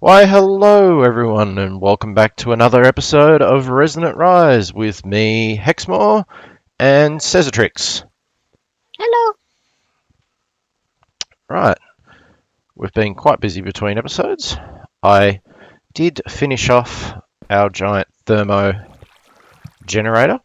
Why, hello everyone, and welcome back to another episode of Resonant Rise with me, Hexmore, and Cesatrix. Hello. Right, we've been quite busy between episodes. I did finish off our giant thermo generator.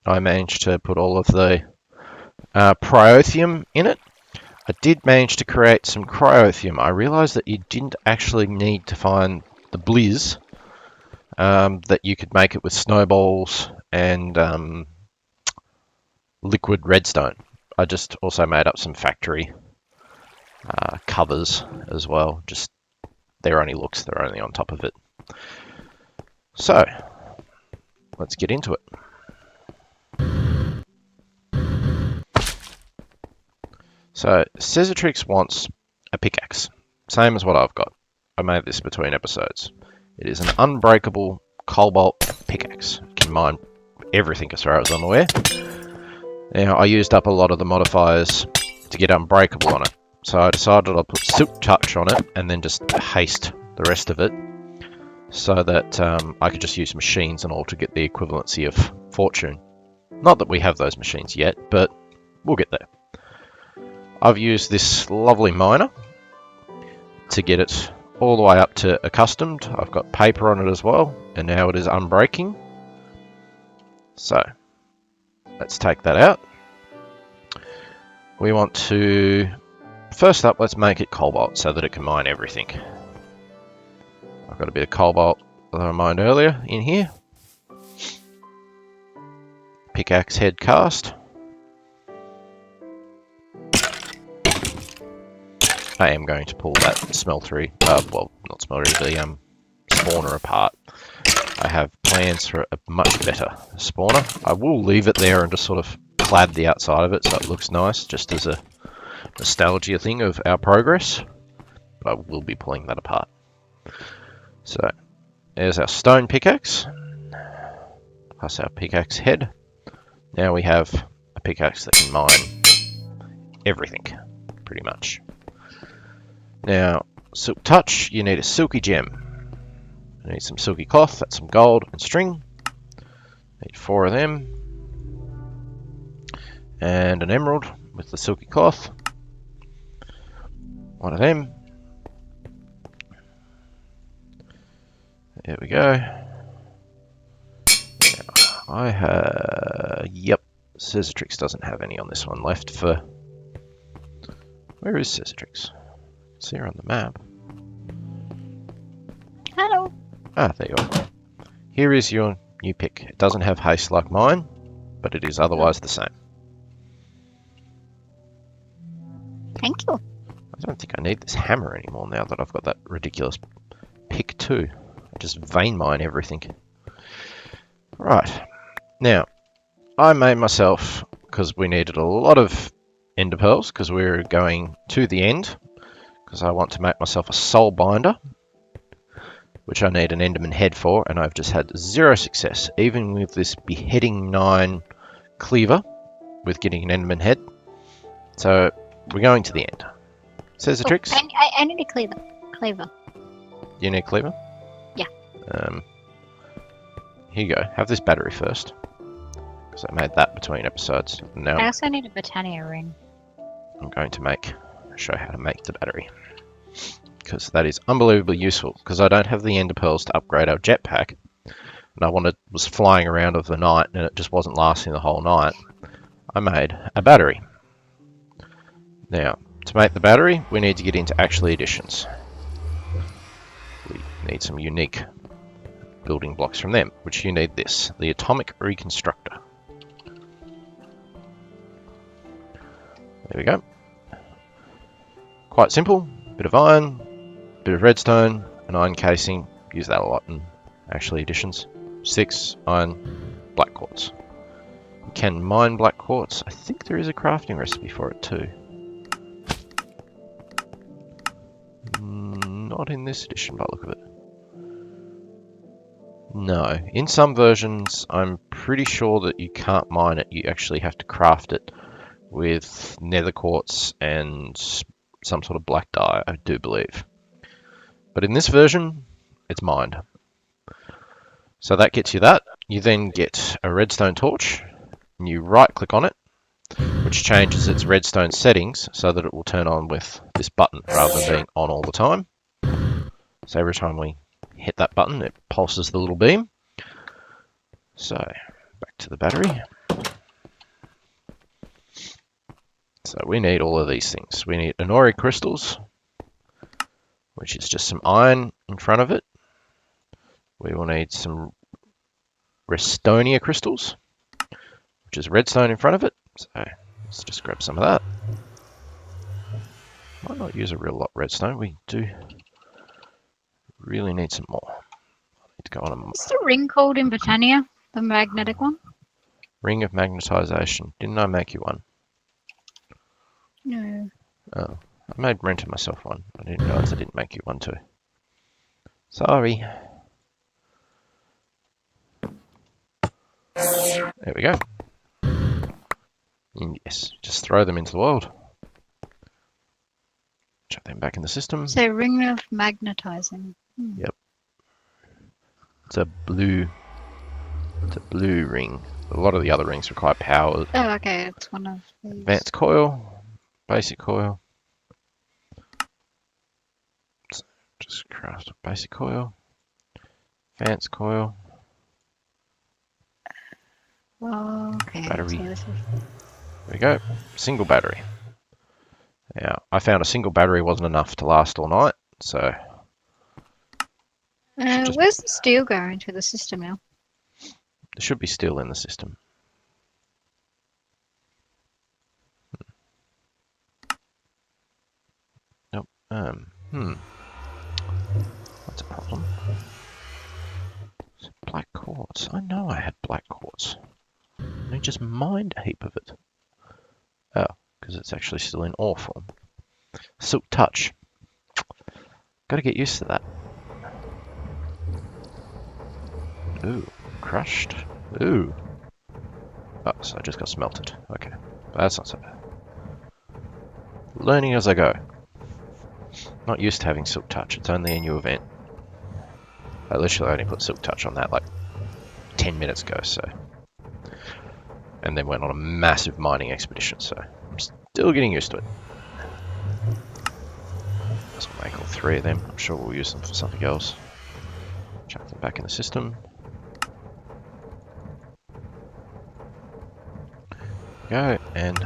I managed to put all of the pyrotheum in it. I did manage to create some cryotheum. I realised that you didn't actually need to find the blizz. That you could make it with snowballs and liquid redstone. I just also made up some factory covers as well. Just they're only looks, they're only on top of it. So let's get into it. So Cesatrix wants a pickaxe, same as what I've got. I made this between episodes. It is an unbreakable cobalt pickaxe. It can mine everything as far as I'm aware. Now, I used up a lot of the modifiers to get unbreakable on it. So I decided I'll put silk touch on it and then just haste the rest of it so that I could just use machines and all to get the equivalency of fortune. Not that we have those machines yet, but we'll get there. I've used this lovely miner to get it all the way up to accustomed. I've got paper on it as well, and now it is unbreaking. So let's take that out. We want to, first up, let's make it cobalt so that it can mine everything. I've got a bit of cobalt that I mined earlier in here. Pickaxe head cast. I am going to pull that smeltery, well, not smeltery, the spawner apart. I have plans for a much better spawner. I will leave it there and just sort of clad the outside of it so it looks nice, just as a nostalgia thing of our progress. But I will be pulling that apart. So, there's our stone pickaxe, plus our pickaxe head. Now we have a pickaxe that can mine everything, pretty much. Now, silk touch, you need a silky gem. You need some silky cloth, that's some gold and string. Need 4 of them. And an emerald with the silky cloth. 1 of them. There we go. Now, I have... Yep, Cesatrix doesn't have any on this one left for... Where is Cesatrix? See her on the map. Hello. Ah, there you are. Here is your new pick. It doesn't have haste like mine, but it is otherwise the same. Thank you. I don't think I need this hammer anymore now that I've got that ridiculous pick too. I just vein mine everything. Right. Now, I made myself, because we needed a lot of ender pearls, because we were going to the end, because I want to make myself a soul binder, which I need an enderman head for, and I've just had 0 success, even with this beheading 9 cleaver, with getting an enderman head. So, we're going to the end. Cesatrix? I need a cleaver. You need cleaver? Yeah. Here you go. Have this battery first. Because I made that between episodes. Now I also need a Britannia ring. I'm going to show how to make the battery. Because that is unbelievably useful. Because I don't have the ender pearls to upgrade our jetpack. And I was flying around of the night and it just wasn't lasting the whole night. I made a battery. Now, to make the battery, we need to get into actually additions. We need some unique building blocks from them, which you need this, the atomic reconstructor. There we go. Quite simple. Bit of iron, bit of redstone, an iron casing. Use that a lot in actually additions. 6 iron, black quartz. You can mine black quartz. I think there is a crafting recipe for it too. Not in this edition by the look of it. No. In some versions, I'm pretty sure that you can't mine it. You actually have to craft it with nether quartz and some sort of black dye, I do believe. But in this version, it's mined. So that gets you that. You then get a redstone torch, and you right-click on it, which changes its redstone settings so that it will turn on with this button rather than being on all the time. So every time we hit that button, it pulses the little beam. So back to the battery. So we need all of these things. We need Inori crystals, which is just some iron in front of it. We will need some Restonia crystals, which is redstone in front of it. So let's just grab some of that. Might not use a real lot of redstone. We do really need some more. Need to go on a What's the ring called in Britannia? The magnetic one? ring of magnetization. Didn't I make you one? No. Oh, I made Renter myself one. I didn't realize I didn't make you one too. Sorry. There we go. And yes, just throw them into the world. Chuck them back in the system. So ring of magnetizing. Yep. It's a blue ring. A lot of the other rings require power. Oh, okay, it's one of these. Advanced coil, basic coil. Just craft a basic coil. Advanced coil. Oh, okay. Battery. So this is... There we go. Single battery. Now, I found a single battery wasn't enough to last all night, so... just- where's the steel going to the system now? There should be steel in the system. Nope. That's a problem. It's black quartz. I know I had black quartz. And I just mined a heap of it. Oh, because it's actually still in ore form. Silk touch. Gotta get used to that. Ooh, crushed. Ooh. Oh, so I just got smelted. Okay, that's not so bad. Learning as I go. Not used to having silk touch. It's only a new event. I literally only put silk touch on that like 10 minutes ago, so. And then went on a massive mining expedition, so I'm still getting used to it. So we'll make all 3 of them. I'm sure we'll use them for something else. Chuck them back in the system. Go, and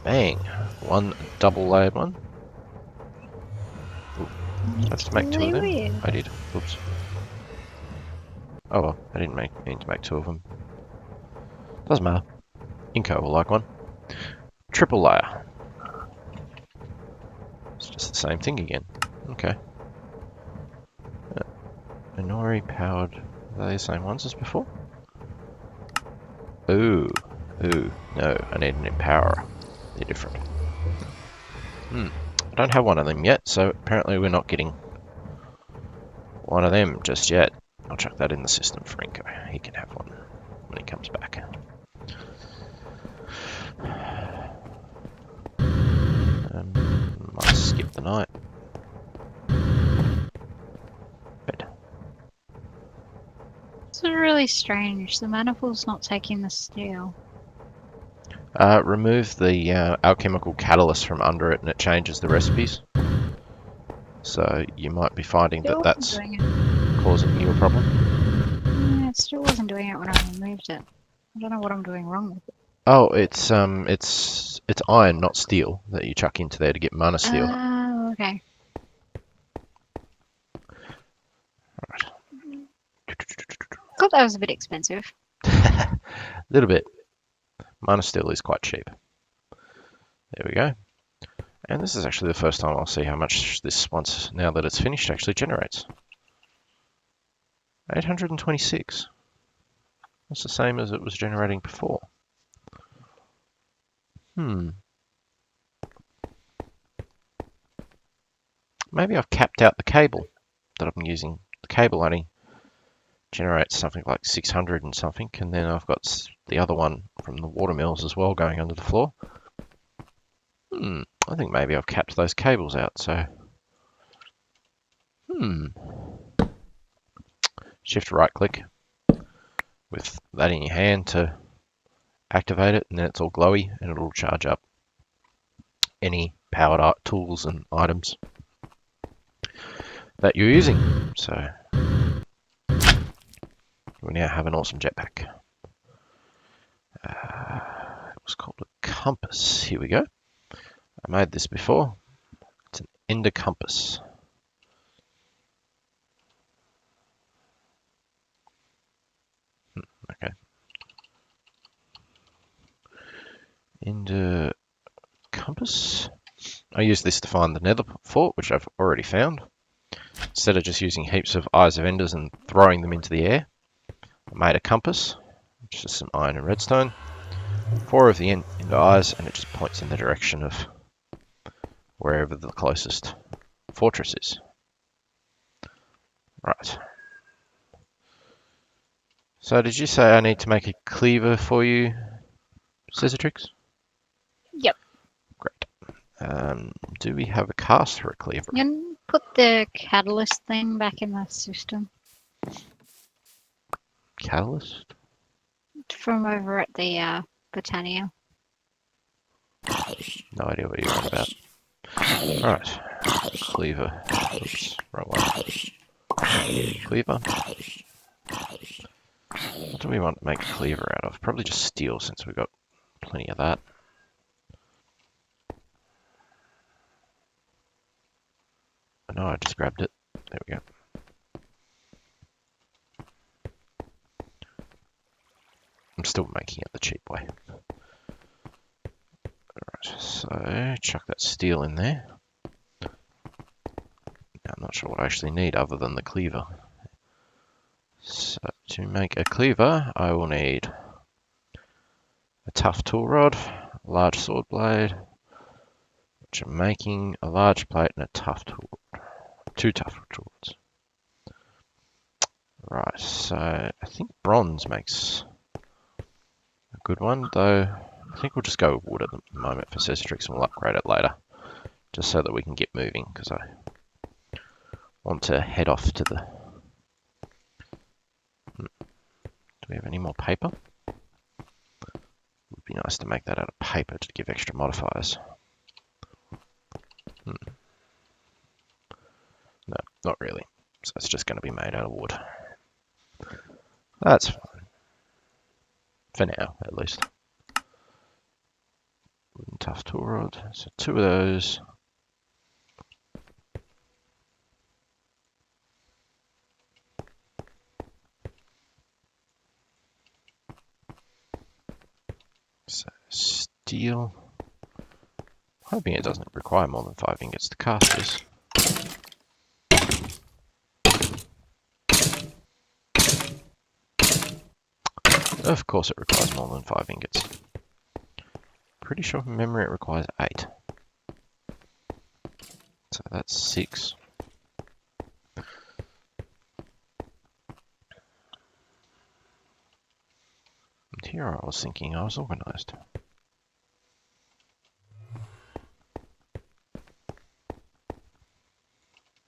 bang. One double layered one. Ooh. Did I have to make 2 of them? Weird. I did. Oops. Oh well, I didn't mean to make 2 of them. Doesn't matter. Inco will like one. Triple layer. It's just the same thing again. Okay. Inori powered. Are they the same ones as before? Ooh. Ooh. No, I need an empowerer. They're different. I don't have one of them yet, so apparently we're not getting one of them just yet. I'll chuck that in the system for Inco. He can have one when he comes back. Might skip the night. Bed. This is really strange. The manifold's not taking the steel. Remove the alchemical catalyst from under it and it changes the recipes. So you might be finding that that's causing you a problem. Yeah, it still wasn't doing it when I removed it. I don't know what I'm doing wrong with it. Oh, it's iron, not steel, that you chuck into there to get mana steel. Oh, okay. Alright. Thought that was a bit expensive. A little bit. Mana steel is quite cheap. There we go. And this is actually the first time I'll see how much this, once now that it's finished, actually generates. 826. That's the same as it was generating before. Maybe I've capped out the cable that I'm using. The cable only generates something like 600 and something, and then I've got the other one from the water mills as well going under the floor. I think maybe I've capped those cables out, so... Shift right click with that in your hand to activate it, and then it's all glowy and it'll charge up any powered art tools and items that you're using. So we now have an awesome jetpack. It was called a compass. Here we go. I made this before. It's an ender compass. Okay. Ender compass. I use this to find the nether fort, which I've already found. Instead of just using heaps of eyes of enders and throwing them into the air, I made a compass, which is just some iron and redstone. 4 of the ender eyes, and it just points in the direction of wherever the closest fortress is. Right. So did you say I need to make a cleaver for you, Scissortrix? Yep. Great. Do we have a cast for a cleaver? You can put the catalyst thing back in the system Catalyst? from over at the Britannia. No idea what you're on about. Right. Cleaver. Oops, wrong one. Cleaver. What do we want to make a cleaver out of? Probably just steel, since we've got plenty of that. No, I just grabbed it. There we go. I'm still making it the cheap way. Alright, so chuck that steel in there. Now, I'm not sure what I actually need other than the cleaver. So to make a cleaver, I will need a tough tool rod, a large sword blade, which I'm making, a large plate, and a tough tool rod. 2 tough tool rods. Right, so I think bronze makes a good one, though I think we'll just go with wood at the moment for Scissortrix, and we'll upgrade it later, just so that we can get moving, because I want to head off to the... Do we have any more paper? It would be nice to make that out of paper to give extra modifiers. No, not really. So it's just going to be made out of wood. That's fine. For now, at least. Wooden tough tool rod. So 2 of those. So steel. Hoping it doesn't require more than 5 ingots to cast this. Of course it requires more than 5 ingots. Pretty sure from memory it requires 8. So that's 6. And here I was thinking I was organised.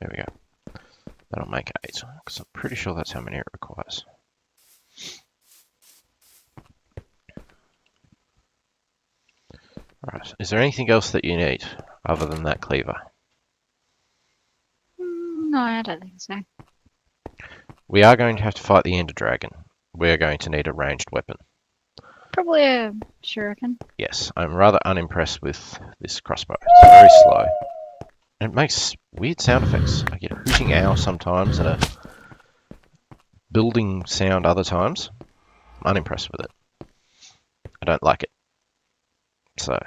There we go. That'll make 8, because I'm pretty sure that's how many it requires. Right, is there anything else that you need other than that cleaver? No, I don't think so. We are going to have to fight the Ender Dragon. We're going to need a ranged weapon. Probably a shuriken. Yes, I'm rather unimpressed with this crossbow. It's very slow. And it makes weird sound effects. I get a hooting owl sometimes and a building sound other times. I'm unimpressed with it. I don't like it. So,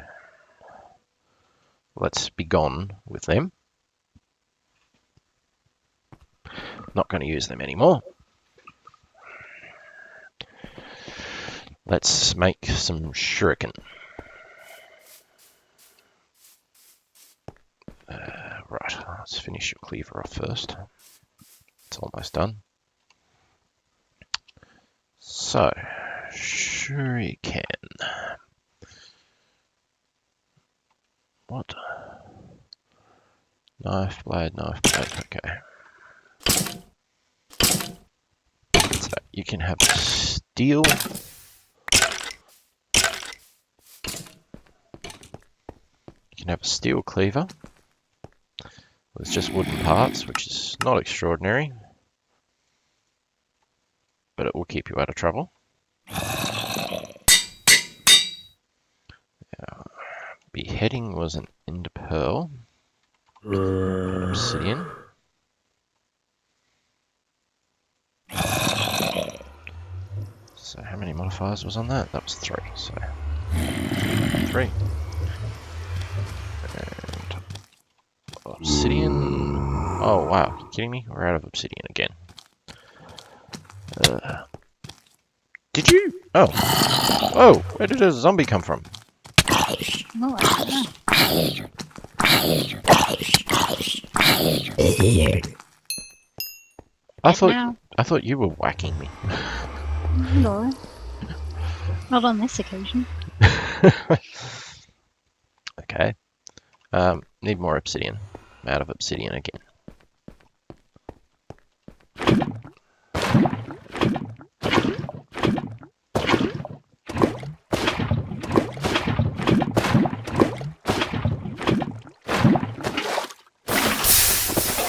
let's be gone with them. Not going to use them anymore. Let's make some shuriken. Right, let's finish your cleaver off first. It's almost done. So, shuriken. What? Knife blade, okay. You can have steel. You can have a steel cleaver with just wooden parts, which is not extraordinary, but it will keep you out of trouble. Beheading was an ender pearl. An obsidian. So how many modifiers was on that? That was 3. So 3. And obsidian. Oh wow, you kidding me? We're out of obsidian again. Did you? Oh. Oh, where did a zombie come from? No, I don't know. I Dead thought now. I thought you were whacking me. No. Not on this occasion. Okay. Need more obsidian. I'm out of obsidian again.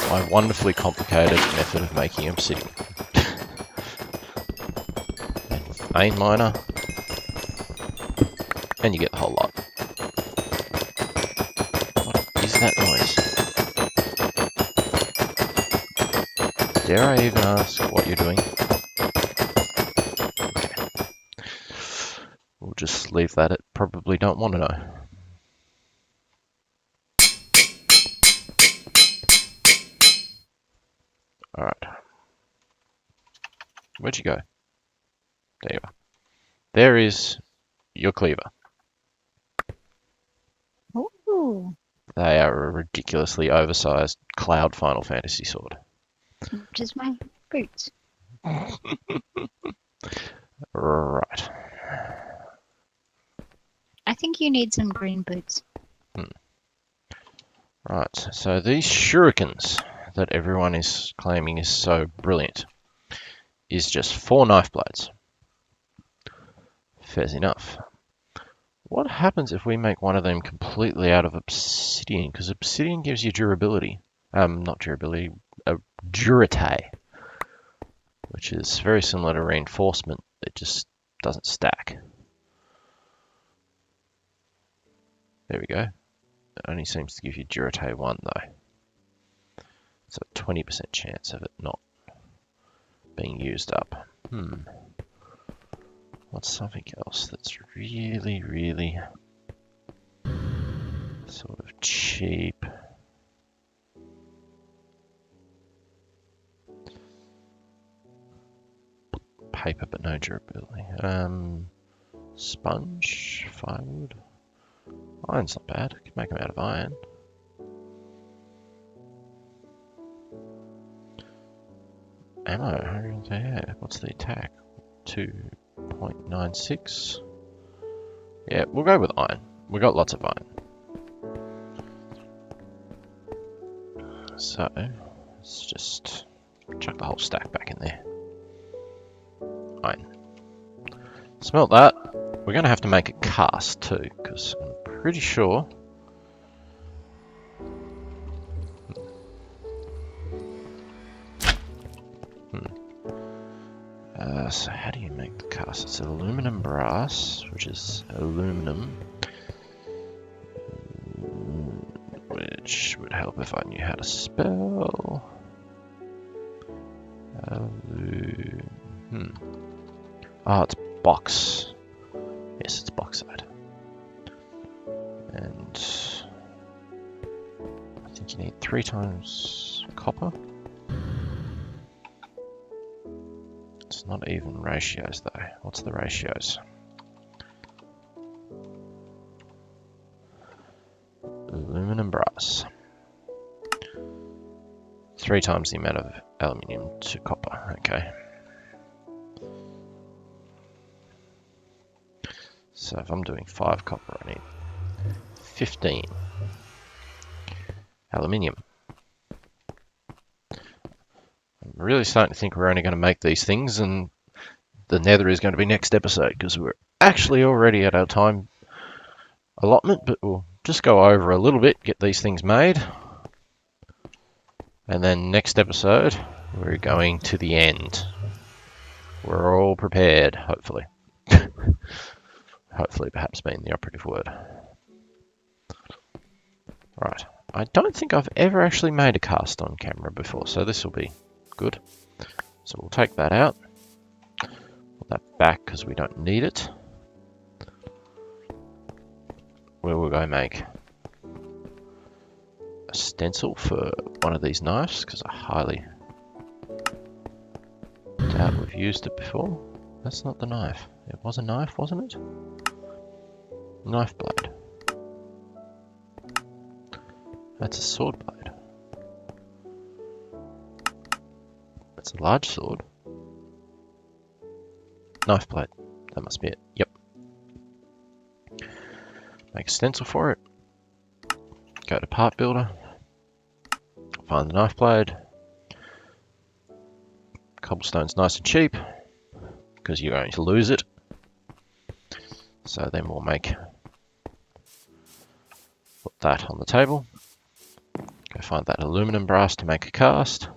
My wonderfully complicated method of making obsidian. Main miner. And you get the whole lot. What is that noise? Dare I even ask what you're doing? Okay. We'll just leave that at probably don't want to know. Alright. Where'd you go? There you are. There is your cleaver. Ooh. They are a ridiculously oversized cloud Final Fantasy sword. Which is my boots. Right. I think you need some green boots. Right. So these shurikens that everyone is claiming is so brilliant is just 4 knife blades. Fair enough. What happens if we make one of them completely out of obsidian? Because obsidian gives you durability. Not durability, durite, which is very similar to reinforcement. It just doesn't stack. There we go. It only seems to give you durite 1 though. So 20% chance of it not being used up. What's something else that's really, really sort of cheap? Paper but no durability. Sponge, firewood. Iron's not bad. Could make them out of iron. Ammo. Yeah. What's the attack? 2.96. Yeah, we'll go with iron. We got lots of iron. So let's just chuck the whole stack back in there. Iron. Smelt that. We're going to have to make a cast too, because I'm pretty sure. So how do you make the cast? It's aluminum brass, which is aluminum, which would help if I knew how to spell. Oh, it's box. Yes, it's bauxite. And I think you need 3 times copper. It's not even ratios though. What's the ratios? Aluminum brass. 3 times the amount of aluminium to copper. Okay. So if I'm doing 5 copper, I need 15 aluminium. I'm really starting to think we're only going to make these things and the nether is going to be next episode, because we're actually already at our time allotment, but we'll just go over a little bit, get these things made. And then next episode, we're going to the end. We're all prepared, hopefully. Hopefully, perhaps being the operative word. Right. I don't think I've ever actually made a cast on camera before, so this will be good. So we'll take that out. Put that back because we don't need it. Where we'll go make a stencil for one of these knives, because I highly doubt we've used it before. That's not the knife. It was a knife, wasn't it? Knife blade. That's a sword blade. That's a large sword. Knife blade. That must be it. Yep. Make a stencil for it. Go to part builder. Find the knife blade. Cobblestone's nice and cheap, because you're going to lose it. So then we'll put that on the table. Go find that aluminum brass to make a cast.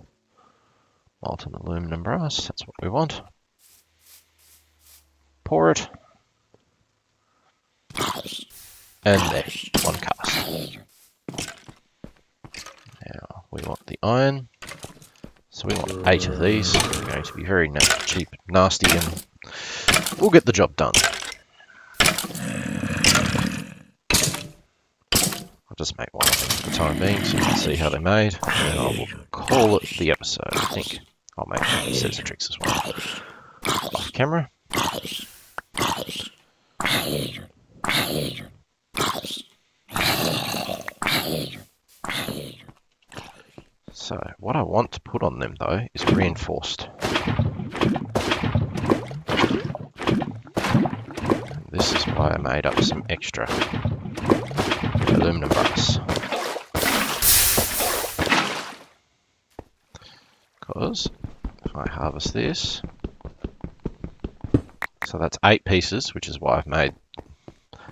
Molten aluminum brass, that's what we want. Pour it. And there, one cast. Now we want the iron. So we want 8 of these. They're going to be very cheap, nasty, and we'll get the job done. I'll just make one of them for the time being so you can see how they're made. And then I will call it the episode. I think I'll make Scissor Tricks as well. Off camera. So what I want to put on them though is reinforced. This is why I made up some extra aluminum brass. Because if I harvest this, so that's 8 pieces, which is why I've made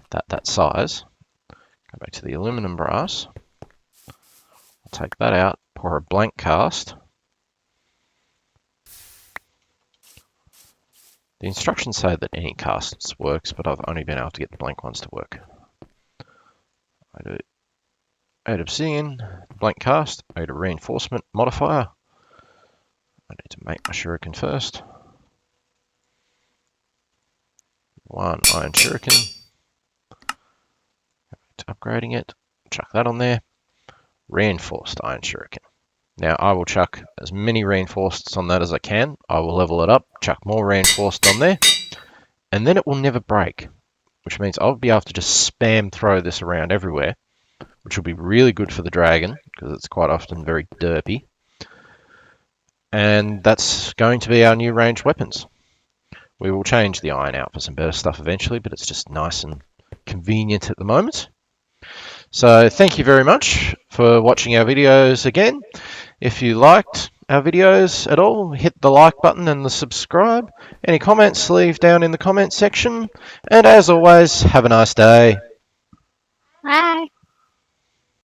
that size. Go back to the aluminum brass. I'll take that out, pour a blank cast. The instructions say that any casts works, but I've only been able to get the blank ones to work. I do 8 obsidian, blank cast, 8 reinforcement modifier. I need to make my shuriken first. 1 iron shuriken. Upgrading it, chuck that on there. Reinforced iron shuriken. Now I will chuck as many reinforced on that as I can. I will level it up, chuck more reinforced on there, and then it will never break, which means I'll be able to just spam throw this around everywhere, which will be really good for the dragon because it's quite often very derpy. And that's going to be our new ranged weapons. We will change the iron out for some better stuff eventually, but it's just nice and convenient at the moment. So thank you very much for watching our videos again. If you liked our videos at all, hit the like button and the subscribe. Any comments, leave down in the comment section. And as always, have a nice day. Bye.